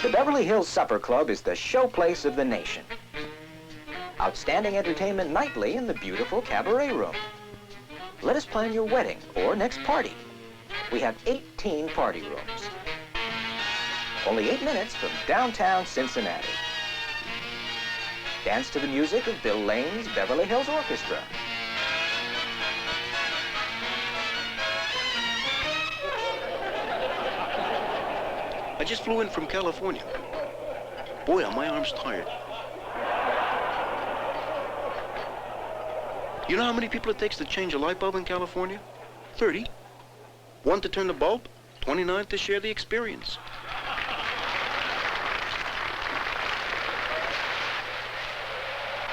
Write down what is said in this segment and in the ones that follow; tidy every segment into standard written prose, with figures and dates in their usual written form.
The Beverly Hills Supper Club is the showplace of the nation. Outstanding entertainment nightly in the beautiful cabaret room. Let us plan your wedding or next party. We have 18 party rooms. Only 8 minutes from downtown Cincinnati. Dance to the music of Bill Lane's Beverly Hills Orchestra. I just flew in from California. Boy, are my arms tired. You know how many people it takes to change a light bulb in California? 30. 1 to turn the bulb, 29 to share the experience.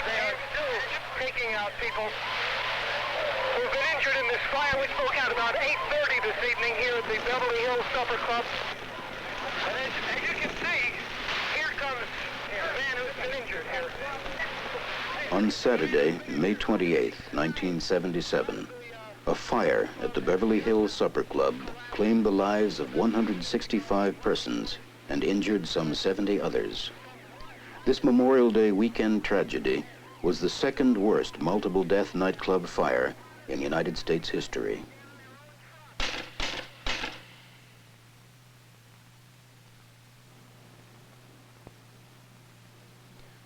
They are still taking out people who've been injured in this fire. We spoke out about 8:30 this evening here at the Beverly Hills Supper Club. And as you can see, here comes a man who's been injured here. On Saturday, May 28, 1977, a fire at the Beverly Hills Supper Club claimed the lives of 165 persons and injured some 70 others. This Memorial Day weekend tragedy was the second worst multiple death nightclub fire in United States history.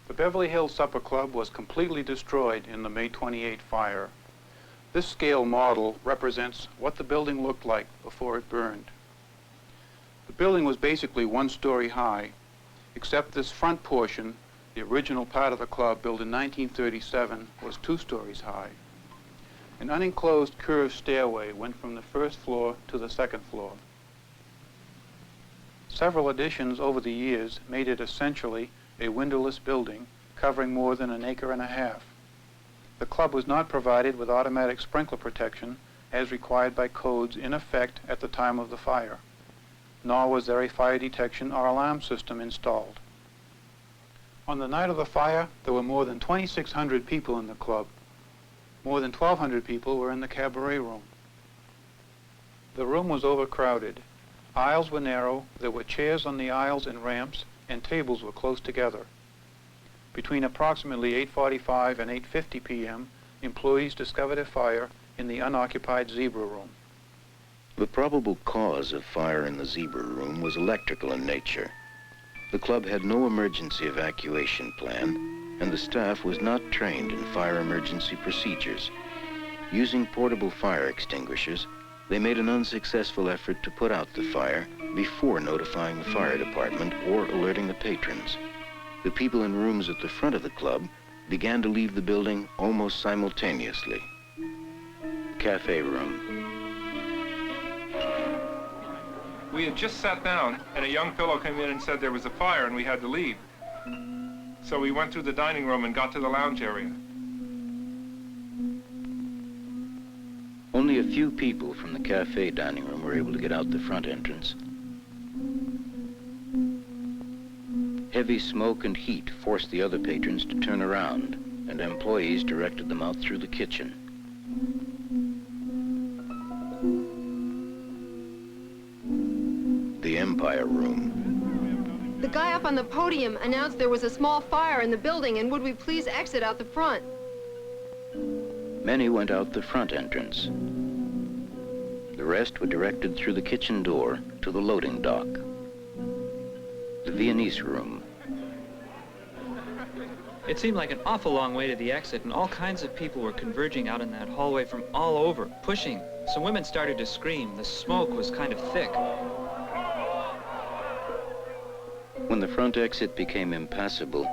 The Beverly Hills Supper Club was completely destroyed in the May 28 fire. This scale model represents what the building looked like before it burned. The building was basically 1 story high, except this front portion, the original part of the club built in 1937, was 2 stories high. An unenclosed curved stairway went from the 1st floor to the 2nd floor. Several additions over the years made it essentially a windowless building covering more than 1.5 acres. The club was not provided with automatic sprinkler protection as required by codes in effect at the time of the fire, nor was there a fire detection or alarm system installed. On the night of the fire, there were more than 2,600 people in the club. More than 1,200 people were in the cabaret room. The room was overcrowded. Aisles were narrow, there were chairs on the aisles and ramps, and tables were close together. Between approximately 8:45 and 8:50 p.m., employees discovered a fire in the unoccupied Zebra Room. The probable cause of fire in the Zebra Room was electrical in nature. The club had no emergency evacuation plan, and the staff was not trained in fire emergency procedures. Using portable fire extinguishers, they made an unsuccessful effort to put out the fire before notifying the fire department or alerting the patrons. The people in rooms at the front of the club began to leave the building almost simultaneously. Cafe room. We had just sat down, and a young fellow came in and said there was a fire and we had to leave. So we went through the dining room and got to the lounge area. Only a few people from the cafe dining room were able to get out the front entrance. Heavy smoke and heat forced the other patrons to turn around, and employees directed them out through the kitchen. The Empire Room. The guy up on the podium announced there was a small fire in the building and would we please exit out the front. Many went out the front entrance. The rest were directed through the kitchen door to the loading dock. The Viennese Room. It seemed like an awful long way to the exit, and all kinds of people were converging out in that hallway from all over, pushing. Some women started to scream. The smoke was kind of thick. When the front exit became impassable,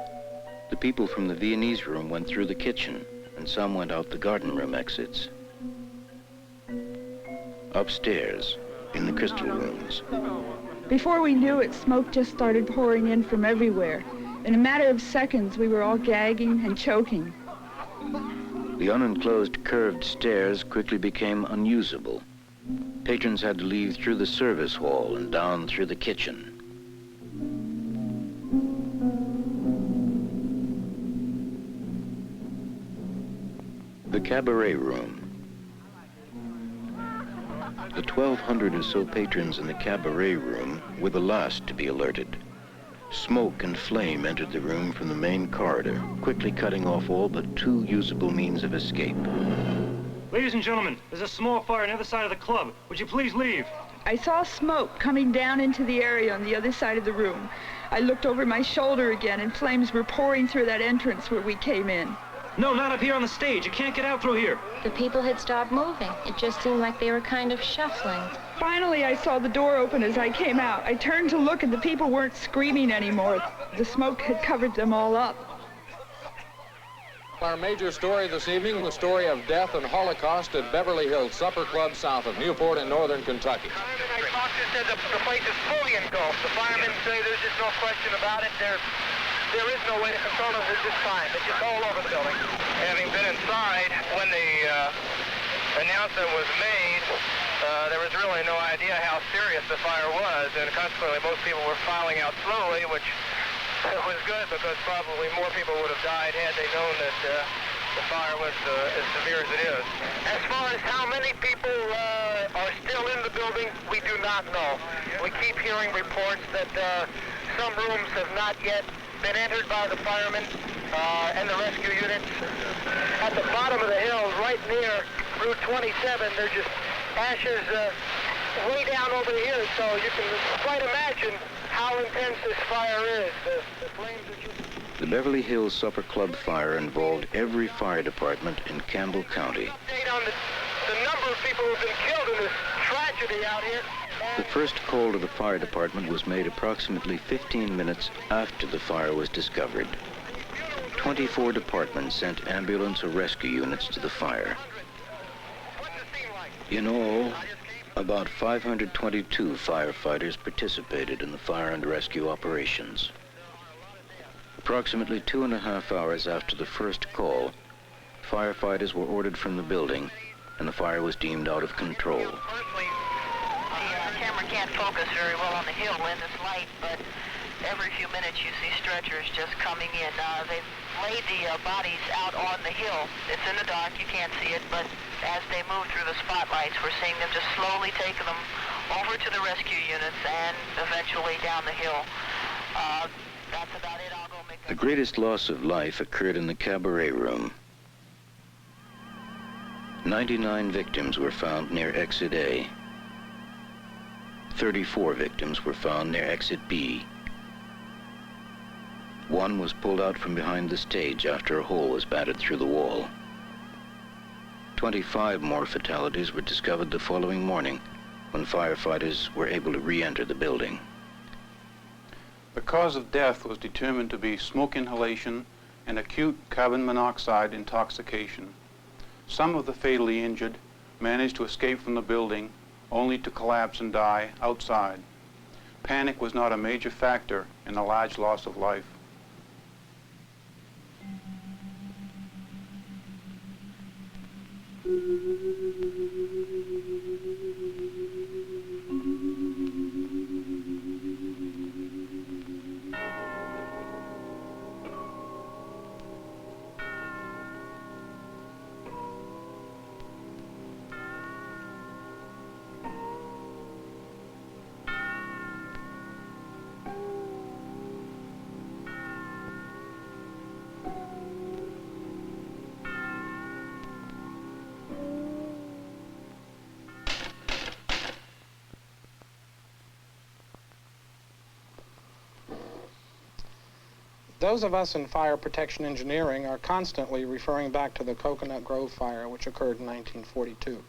the people from the Viennese Room went through the kitchen, and some went out the garden room exits. Upstairs, in the crystal rooms. Before we knew it, smoke just started pouring in from everywhere. In a matter of seconds, we were all gagging and choking. The unenclosed curved stairs quickly became unusable. Patrons had to leave through the service hall and down through the kitchen. The cabaret room. The 1,200 or so patrons in the cabaret room were the last to be alerted. Smoke and flame entered the room from the main corridor, quickly cutting off all but 2 usable means of escape. Ladies and gentlemen, there's a small fire on the other side of the club. Would you please leave? I saw smoke coming down into the area on the other side of the room. I looked over my shoulder again, and flames were pouring through that entrance where we came in. No, not up here on the stage. You can't get out through here. The people had stopped moving. It just seemed like they were kind of shuffling. Finally, I saw the door open as I came out. I turned to look, and the people weren't screaming anymore. The smoke had covered them all up. Our major story this evening, the story of death and Holocaust at Beverly Hills Supper Club south of Newport in northern Kentucky. The doctor said the place is fully engulfed. The firemen say there's just no question about it. There is no way to control it at this time. It's just all over the building. Having been inside when the announcement was made, there was really no idea how serious the fire was, and consequently most people were filing out slowly, which was good because probably more people would have died had they known that the fire was as severe as it is. As far as how many people are still in the building, we do not know. We keep hearing reports that some rooms have not yet been entered by the firemen and the rescue units. At the bottom of the hill, right near Route 27, there's just ashes way down over here, so you can quite imagine how intense this fire is. The flames are just... The Beverly Hills Supper Club fire involved every fire department in Campbell County. Update on the number of people who've been killed in this tragedy out here. The first call to the fire department was made approximately 15 minutes after the fire was discovered. 24 departments sent ambulance or rescue units to the fire. In all, about 522 firefighters participated in the fire and rescue operations. Approximately 2.5 hours after the first call, firefighters were ordered from the building, and the fire was deemed out of control. The camera can't focus very well on the hill in this light, but every few minutes you see stretchers just coming in. They've laid the bodies out on the hill. It's in the dark, you can't see it, but as they move through the spotlights, we're seeing them just slowly taking them over to the rescue units and eventually down the hill. That's about it. I'll go make The greatest loss of life occurred in the cabaret room. 99 victims were found near Exit A. 34 victims were found near Exit B. One was pulled out from behind the stage after a hole was battered through the wall. 25 more fatalities were discovered the following morning when firefighters were able to re-enter the building. The cause of death was determined to be smoke inhalation and acute carbon monoxide intoxication. Some of the fatally injured managed to escape from the building only to collapse and die outside. Panic was not a major factor in the large loss of life. Those of us in fire protection engineering are constantly referring back to the Coconut Grove fire, which occurred in 1942.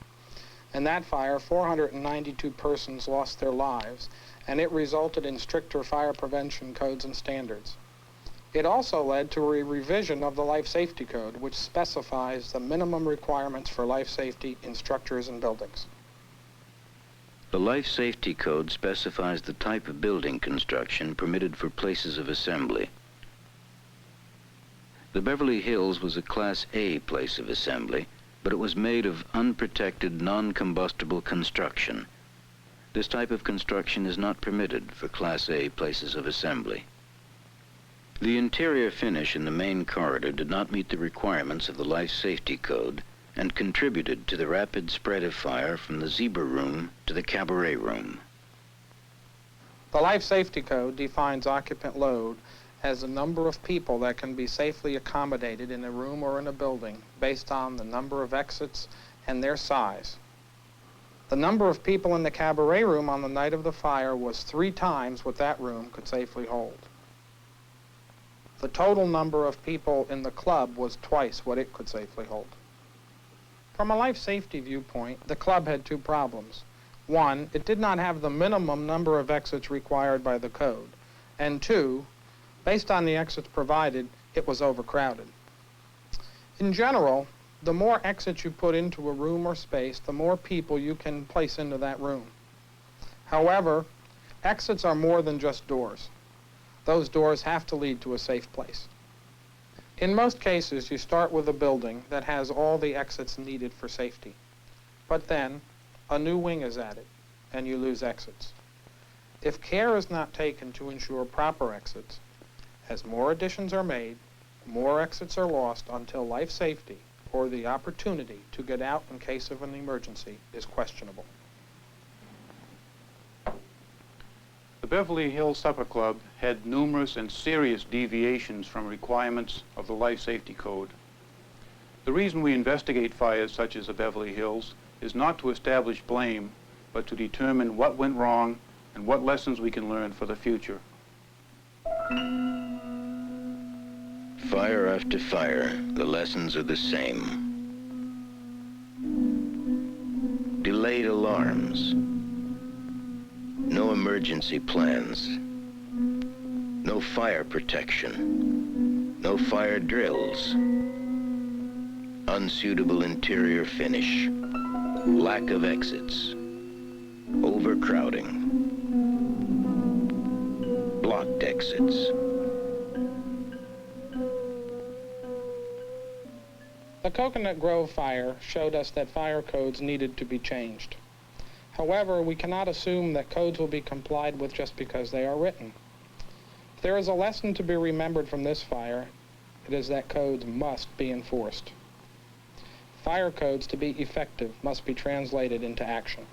In that fire, 492 persons lost their lives, and it resulted in stricter fire prevention codes and standards. It also led to a revision of the Life Safety Code, which specifies the minimum requirements for life safety in structures and buildings. The Life Safety Code specifies the type of building construction permitted for places of assembly. The Beverly Hills was a Class A place of assembly, but it was made of unprotected, non-combustible construction. This type of construction is not permitted for Class A places of assembly. The interior finish in the main corridor did not meet the requirements of the Life Safety Code and contributed to the rapid spread of fire from the Zebra Room to the Cabaret Room. The Life Safety Code defines occupant load as the number of people that can be safely accommodated in a room or in a building based on the number of exits and their size. The number of people in the cabaret room on the night of the fire was 3 times what that room could safely hold. The total number of people in the club was twice what it could safely hold. From a life safety viewpoint, the club had 2 problems. 1, it did not have the minimum number of exits required by the code. And 2, based on the exits provided, it was overcrowded. In general, the more exits you put into a room or space, the more people you can place into that room. However, exits are more than just doors. Those doors have to lead to a safe place. In most cases, you start with a building that has all the exits needed for safety. But then, a new wing is added, and you lose exits. If care is not taken to ensure proper exits, as more additions are made, more exits are lost until life safety, or the opportunity to get out in case of an emergency, is questionable. The Beverly Hills Supper Club had numerous and serious deviations from requirements of the Life Safety Code. The reason we investigate fires such as the Beverly Hills is not to establish blame, but to determine what went wrong and what lessons we can learn for the future. Fire after fire, the lessons are the same. Delayed alarms. No emergency plans. No fire protection. No fire drills. Unsuitable interior finish. Lack of exits. Overcrowding. Blocked exits. The Coconut Grove fire showed us that fire codes needed to be changed. However, we cannot assume that codes will be complied with just because they are written. If there is a lesson to be remembered from this fire, it is that codes must be enforced. Fire codes, to be effective, must be translated into action.